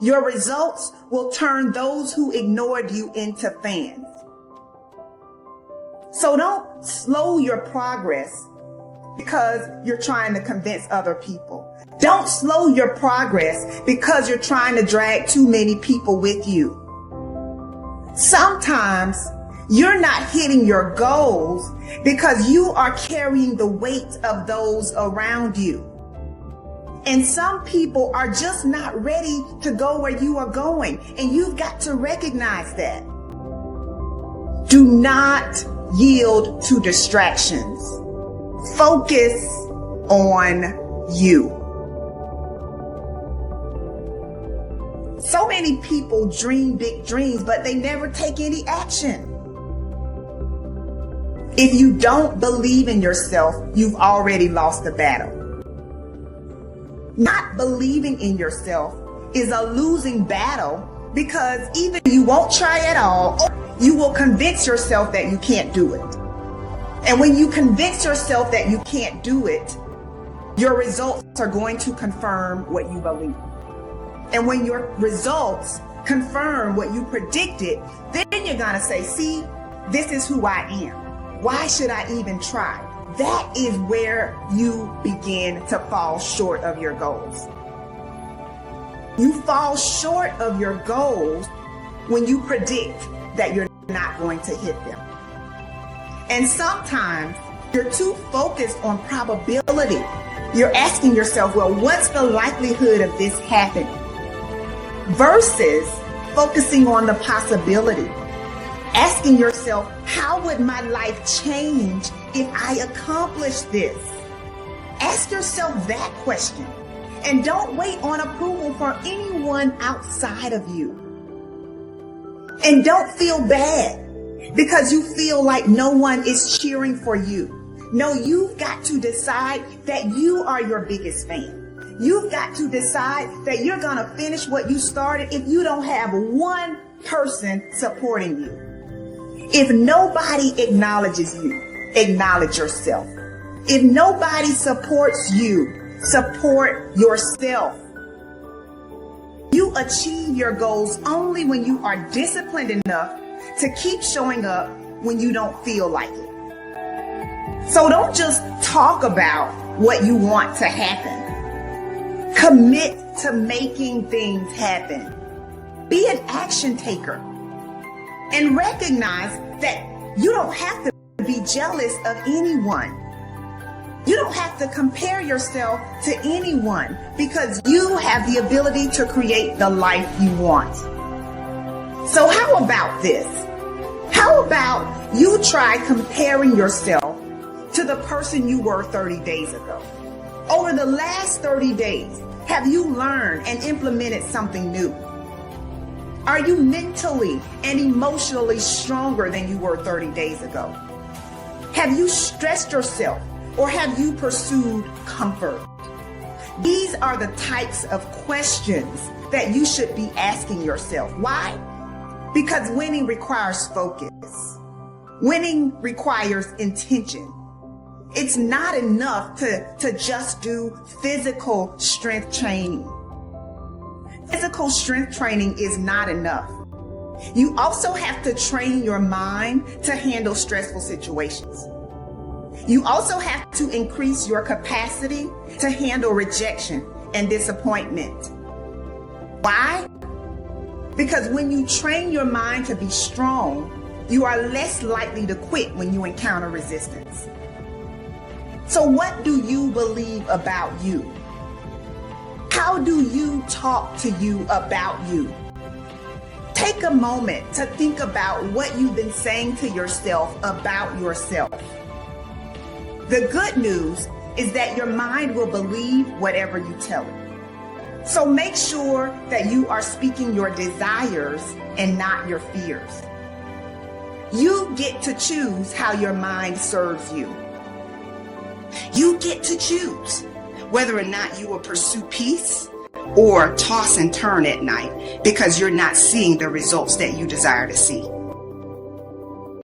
Your results will turn those who ignored you into fans. So don't slow your progress because you're trying to convince other people. Don't slow your progress because you're trying to drag too many people with you. Sometimes you're not hitting your goals because you are carrying the weight of those around you. And some people are just not ready to go where you are going, and you've got to recognize that. Do not yield to distractions. Focus on you. So many people dream big dreams, but they never take any action. If you don't believe in yourself, you've already lost the battle. Not believing in yourself is a losing battle because either you won't try at all or you will convince yourself that you can't do it. And when you convince yourself that you can't do it, your results are going to confirm what you believe. And when your results confirm what you predicted, then you're going to say, see, this is who I am. Why should I even try? That is where you begin to fall short of your goals. You fall short of your goals when you predict that you're not going to hit them. And sometimes you're too focused on probability. You're asking yourself, well, what's the likelihood of this happening? Versus focusing on the possibility. Asking yourself, how would my life change if I accomplish this? Ask yourself that question. And don't wait on approval from anyone outside of you. And don't feel bad because you feel like no one is cheering for you. No, you've got to decide that you are your biggest fan. You've got to decide that you're going to finish what you started if you don't have one person supporting you. If nobody acknowledges you, acknowledge yourself. If nobody supports you, support yourself. You achieve your goals only when you are disciplined enough to keep showing up when you don't feel like it. So don't just talk about what you want to happen. Commit to making things happen. Be an action taker. And recognize that you don't have to be jealous of anyone. You don't have to compare yourself to anyone because you have the ability to create the life you want. So how about this? How about you try comparing yourself to the person you were 30 days ago? Over the last 30 days, have you learned and implemented something new? Are you mentally and emotionally stronger than you were 30 days ago? Have you stressed yourself or have you pursued comfort? These are the types of questions that you should be asking yourself. Why? Because winning requires focus. Winning requires intention. It's not enough to just do physical strength training. Physical strength training is not enough. You also have to train your mind to handle stressful situations. You also have to increase your capacity to handle rejection and disappointment. Why? Because when you train your mind to be strong, you are less likely to quit when you encounter resistance. So what do you believe about you? How do you talk to you about you? Take a moment to think about what you've been saying to yourself about yourself. The good news is that your mind will believe whatever you tell it. So make sure that you are speaking your desires and not your fears. You get to choose how your mind serves you. You get to choose whether or not you will pursue peace or toss and turn at night because you're not seeing the results that you desire to see.